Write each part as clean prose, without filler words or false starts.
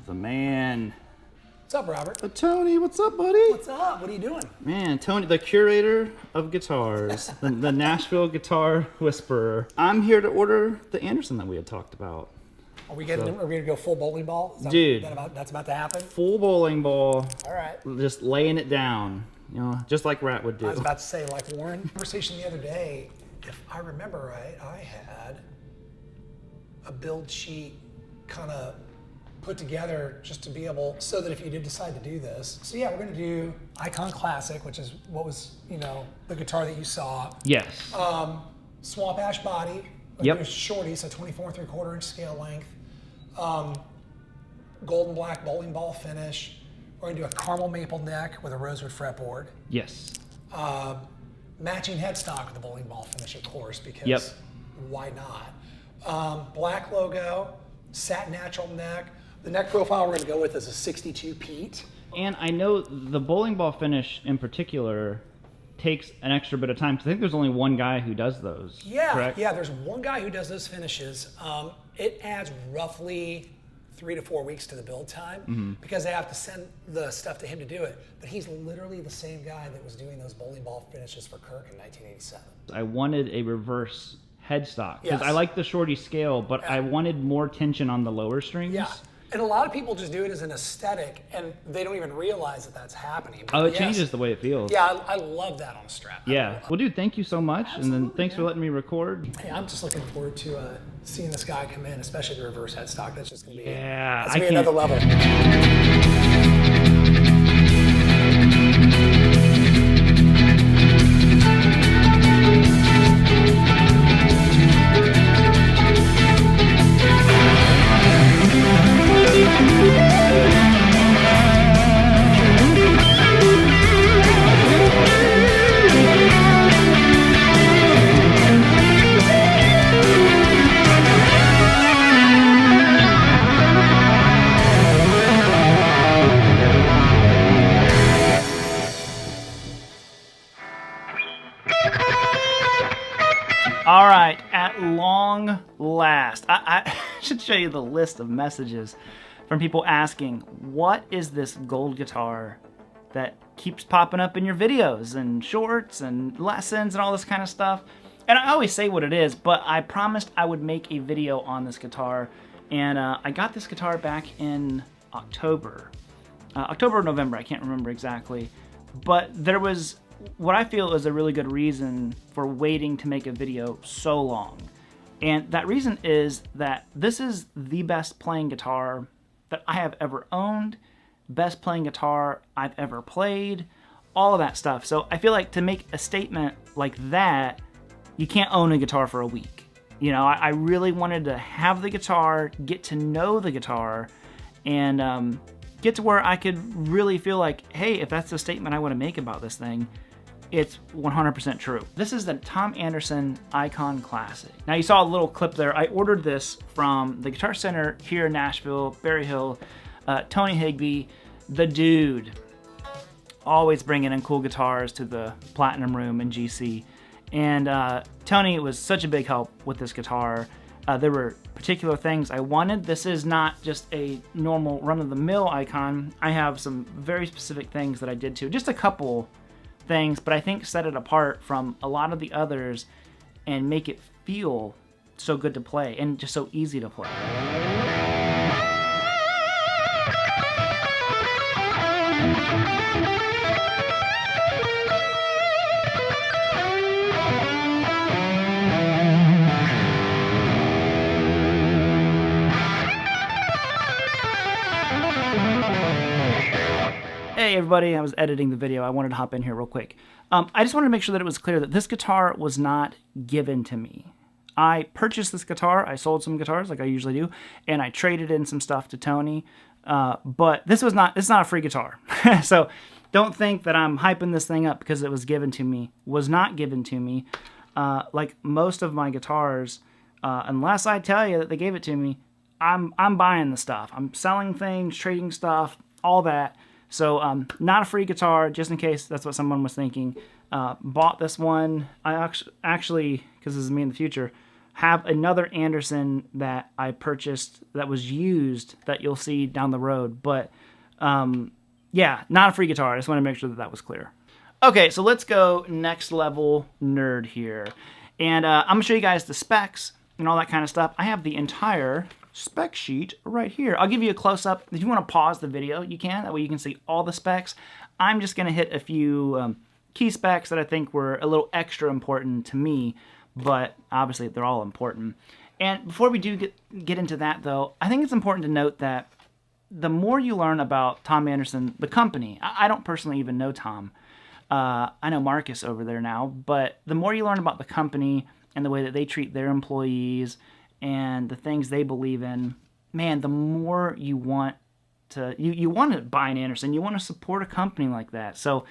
the man. What's up, Robert? Tony, what's up, buddy? What's up? What are you doing? Man, Tony, the curator of guitars, the Nashville guitar whisperer. I'm here to order the Anderson that we had talked about. Are we gonna go full bowling ball? Dude, that's about to happen? Full bowling ball. All right. Just laying it down, you know, just like Rat would do. I was about to say, like Warren. Conversation the other day, if I remember right, I had a build sheet kind of put together just to be able, so that if you did decide to do this. So yeah, we're gonna do Icon Classic, which is what was, you know, the guitar that you saw. Yes. Swamp Ash body. Yep. Shorty, so 24 3/4 inch scale length. Golden black bowling ball finish. We're gonna do a caramel maple neck with a rosewood fretboard. Yes. Matching headstock with the bowling ball finish, of course, because why not? Black logo, satin natural neck. The neck profile we're gonna go with is a 62 Pete. And I know the bowling ball finish in particular takes an extra bit of time, because I think there's only one guy who does those. Yeah, correct? yeah, there's one guy who does those finishes. It adds roughly 3 to 4 weeks to the build time because they have to send the stuff to him to do it. But he's literally the same guy that was doing those bowling ball finishes for Kirk in 1987. I wanted a reverse headstock because Yes. I like the shorty scale, but I wanted more tension on the lower strings. Yeah, and a lot of people just do it as an aesthetic, and they don't even realize that that's happening. Oh, it Yes. changes the way it feels. Yeah, I love that on a Strat. Yeah. Well, dude, thank you so much, and then thanks for letting me record. Hey, I'm just looking forward to seeing this guy come in, especially the reverse headstock. That's just gonna be Yeah, that's gonna be another level. All right, at long last, I should show you the list of messages from people asking, what is this gold guitar that keeps popping up in your videos and shorts and lessons and all this kind of stuff? And I always say what it is, but I promised I would make a video on this guitar, and I got this guitar back in October or November, I can't remember exactly, but there was what I feel is a really good reason for waiting to make a video so long. And that reason is that this is the best playing guitar that I have ever owned, best playing guitar I've ever played, all of that stuff. So I feel like to make a statement like that, you can't own a guitar for a week. You know, I really wanted to have the guitar, get to know the guitar, and get to where I could really feel like, hey, if that's the statement I want to make about this thing, it's 100% true. This is the Tom Anderson Icon Classic. Now you saw a little clip there. I ordered this from the Guitar Center here in Nashville, Berry Hill. Tony Higbee, the dude, always bringing in cool guitars to the Platinum Room in GC. And Tony was such a big help with this guitar. There were particular things I wanted. This is not just a normal run-of-the-mill Icon. I have some very specific things that I did too. Just a couple things, but I think set it apart from a lot of the others and make it feel so good to play and just so easy to play. Hey everybody, I was editing the video. I wanted to hop in here real quick. I just wanted to make sure that it was clear that this guitar was not given to me. I purchased this guitar, I sold some guitars like I usually do, and I traded in some stuff to Tony, but it's not a free guitar. So don't think that I'm hyping this thing up because it was given to me. It was not given to me. Like most of my guitars, unless I tell you that they gave it to me, I'm buying the stuff. I'm selling things, trading stuff, all that. So not a free guitar, just in case that's what someone was thinking. Bought this one. I actually, because this is me in the future, have another Anderson that I purchased that was used that you'll see down the road. But yeah, not a free guitar. I just want to make sure that was clear. Okay, so let's go next level nerd here. And I'm going to show you guys the specs and all that kind of stuff. I have the entire spec sheet right here. I'll give you a close-up. If you want to pause the video, you can. That way you can see all the specs. I'm just going to hit a few key specs that I think were a little extra important to me, but obviously they're all important. And before we do get into that, though, I think it's important to note that the more you learn about Tom Anderson, the company, I don't personally even know Tom. I know Marcus over there now, but the more you learn about the company and the way that they treat their employees and the things they believe in, man, the more you want to, you want to buy an Anderson, you want to support a company like that. So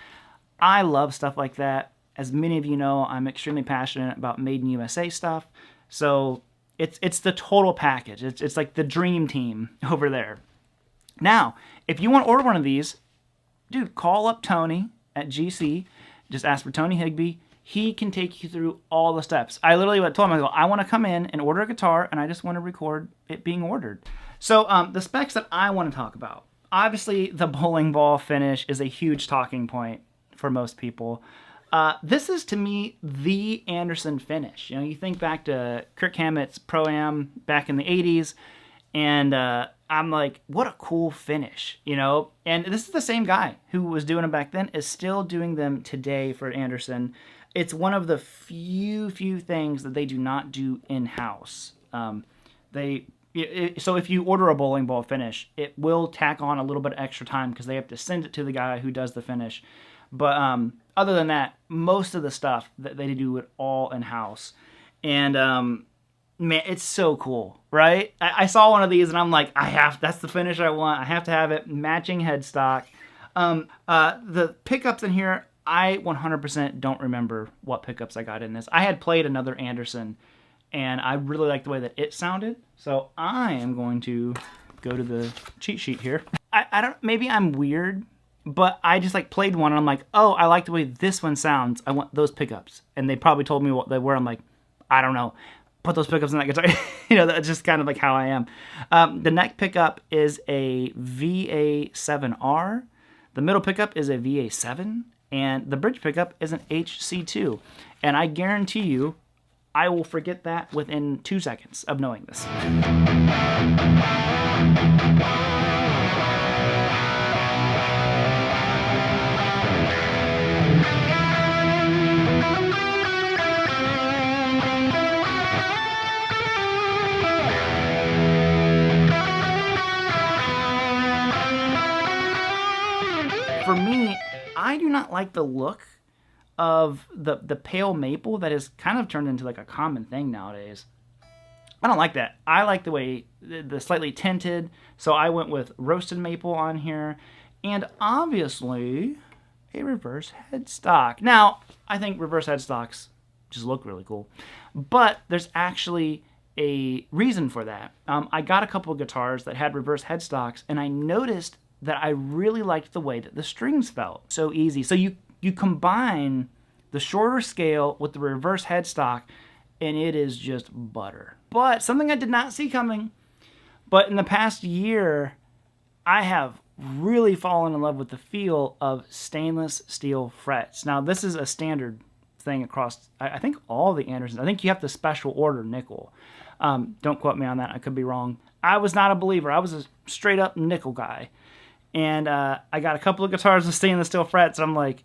I love stuff like that. As many of you know, I'm extremely passionate about Made in USA stuff. So it's the total package. It's like the dream team over there. Now, if you want to order one of these, dude, call up Tony at GC. Just ask for Tony Higbee. He can take you through all the steps. I literally told him, I want to come in and order a guitar, and I just want to record it being ordered. So the specs that I want to talk about. Obviously, the bowling ball finish is a huge talking point for most people. This is, to me, the Anderson finish. You know, you think back to Kirk Hammett's Pro-Am back in the 80s, and I'm like, what a cool finish, you know? And this is the same guy who was doing them back then, is still doing them today for Anderson. It's one of the few things that they do not do in-house. So if you order a bowling ball finish, it will tack on a little bit of extra time because they have to send it to the guy who does the finish. But other than that, most of the stuff that they do it all in-house. And man, it's so cool, right? I saw one of these and I'm like, that's the finish I want. I have to have it. Matching headstock. The pickups in here, I 100% don't remember what pickups I got in this. I had played another Anderson and I really liked the way that it sounded. So I am going to go to the cheat sheet here. I don't, maybe I'm weird, but I just like played one and I'm like, oh, I like the way this one sounds. I want those pickups. And they probably told me what they were. I'm like, I don't know. Put those pickups in that guitar. You know, that's just kind of like how I am. The neck pickup is a VA7R. The middle pickup is a VA7. And the bridge pickup is an HC2. And I guarantee you, I will forget that within 2 seconds of knowing this. For me, I do not like the look of the pale maple that has kind of turned into like a common thing nowadays. I don't like that. I like the way the slightly tinted, so I went with roasted maple on here, and obviously a reverse headstock. Now, I think reverse headstocks just look really cool, but there's actually a reason for that. I got a couple of guitars that had reverse headstocks, and I noticed that I really liked the way that the strings felt. So easy. So you combine the shorter scale with the reverse headstock, and it is just butter. But something I did not see coming, but in the past year, I have really fallen in love with the feel of stainless steel frets. Now, this is a standard thing across, I think, all the Andersons. I think you have to special order nickel. Don't quote me on that. I could be wrong. I was not a believer. I was a straight up nickel guy. And I got a couple of guitars with stainless steel frets. And I'm like,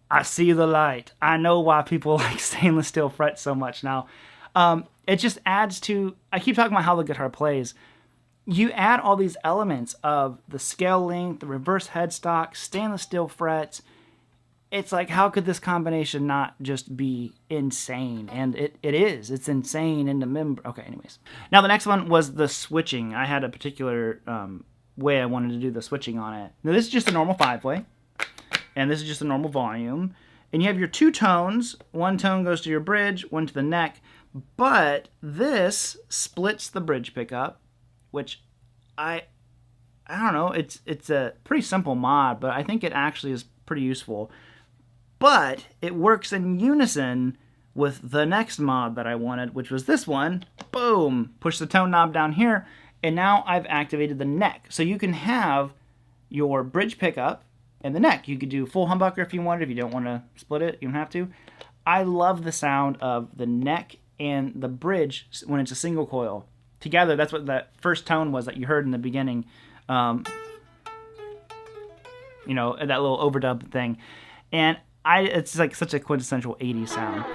I see the light. I know why people like stainless steel frets so much now. It just adds to, I keep talking about how the guitar plays. You add all these elements of the scale length, the reverse headstock, stainless steel frets. It's like, how could this combination not just be insane? And it is. It's insane in the member. Okay, anyways. Now, the next one was the switching. I had a particular way I wanted to do the switching on it. Now, this is just a normal 5-way. And this is just a normal volume. And you have your two tones. One tone goes to your bridge, one to the neck. But this splits the bridge pickup, which I don't know. It's a pretty simple mod, but I think it actually is pretty useful. But it works in unison with the next mod that I wanted, which was this one. Boom! Push the tone knob down here, and now I've activated the neck. So you can have your bridge pickup and the neck. You could do full humbucker if you wanted. If you don't want to split it, you don't have to. I love the sound of the neck and the bridge when it's a single coil together. That's what that first tone was that you heard in the beginning. You know, that little overdub thing. And it's like such a quintessential 80s sound.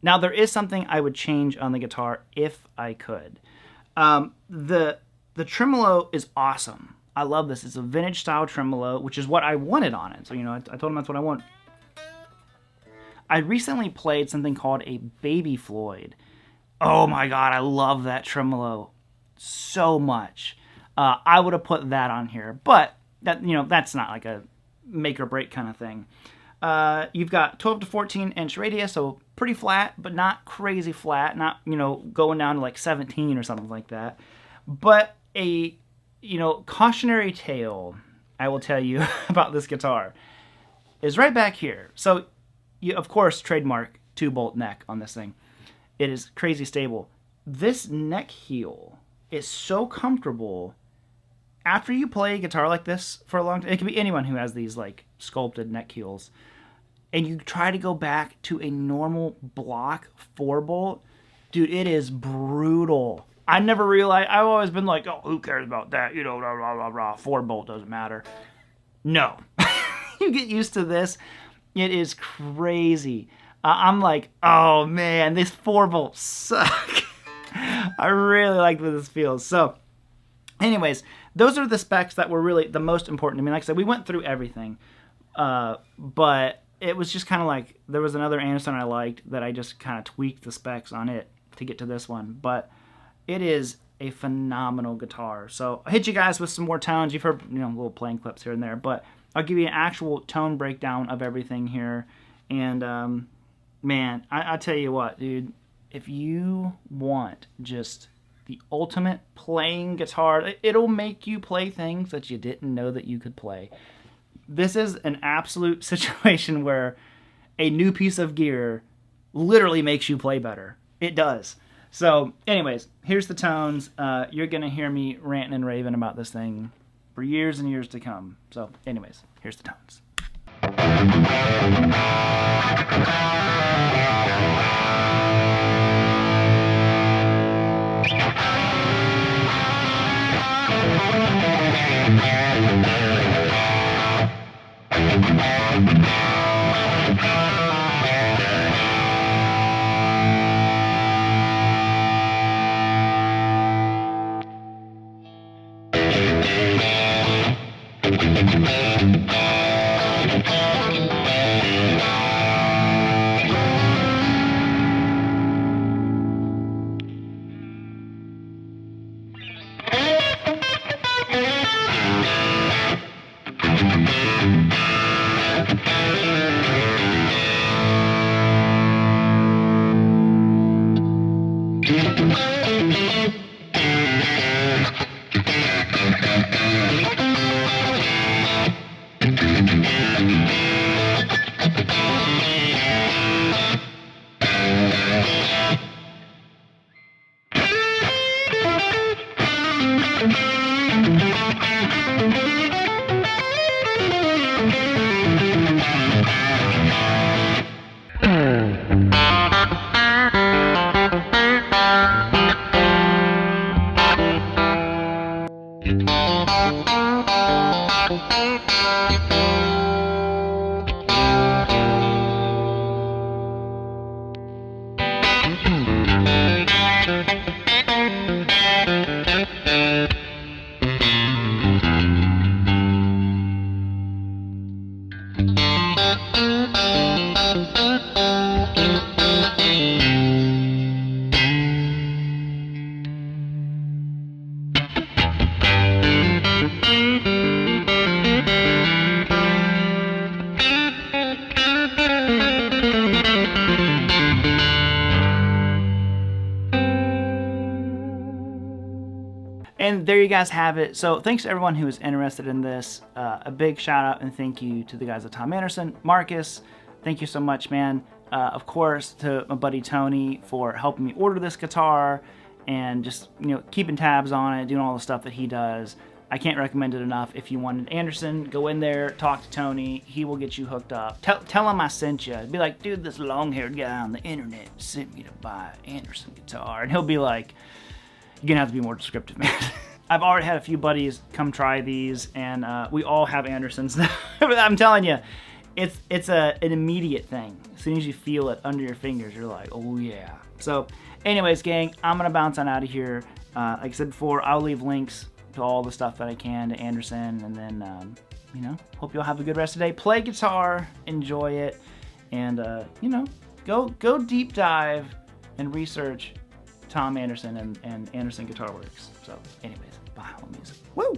Now there is something I would change on the guitar if I could. The tremolo is awesome. I love this. It's a vintage style tremolo, which is what I wanted on it. So, you know, I told him that's what I want. I recently played something called a Baby Floyd. Oh my God, I love that tremolo so much. I would have put that on here, but that, you know, that's not like a make or break kind of thing. You've got 12 to 14 inch radius, so pretty flat, but not crazy flat, not, you know, going down to like 17 or something like that. But a, you know, cautionary tale, I will tell you about this guitar, is right back here. So, you, of course, trademark 2-bolt neck on this thing. It is crazy stable. This neck heel is so comfortable. After you play a guitar like this for a long time, it can be anyone who has these like sculpted neck heels, and you try to go back to a normal block 4-bolt, dude, it is brutal. I never realized, I've always been like, oh, who cares about that? You know, blah, blah, blah, blah. 4-bolt doesn't matter. No. You get used to this. It is crazy. I'm like, oh man, this 4-bolt suck. I really like the way this feels. So, anyways, those are the specs that were really the most important to me. Like I said, we went through everything, but it was just kind of like there was another Anderson I liked that I just kind of tweaked the specs on it to get to this one. But it is a phenomenal guitar. So I hit you guys with some more tones. You've heard, you know, little playing clips here and there, but I'll give you an actual tone breakdown of everything here. And man, I tell you what, dude, if you want just the ultimate playing guitar, it'll make you play things that you didn't know that you could play. This is an absolute situation where a new piece of gear literally makes you play better. It does. So, anyways, here's the tones. You're going to hear me ranting and raving about this thing for years and years to come. So, anyways, here's the tones. there you guys have it. So thanks to everyone who is interested in this. A big shout out and thank you to the guys at Tom Anderson. Marcus, thank you so much, man. Of course, to my buddy Tony for helping me order this guitar and just, keeping tabs on it, doing all the stuff that he does. I can't recommend it enough. If you wanted Anderson, go in there, talk to Tony. He will get you hooked up. Tell him I sent you. Be like, dude, this long-haired guy on the internet sent me to buy an Anderson guitar. And he'll be like, you're going to have to be more descriptive, man. I've already had a few buddies come try these, and we all have Andersons. I'm telling you, it's an immediate thing. As soon as you feel it under your fingers, you're like, oh, yeah. So anyways, gang, I'm going to bounce on out of here. Like I said before, I'll leave links to all the stuff that I can to Anderson, and then, hope you'll have a good rest of the day. Play guitar, enjoy it, and, go deep dive and research Tom Anderson and Anderson Guitar Works. So anyways, bye, homies. Woo!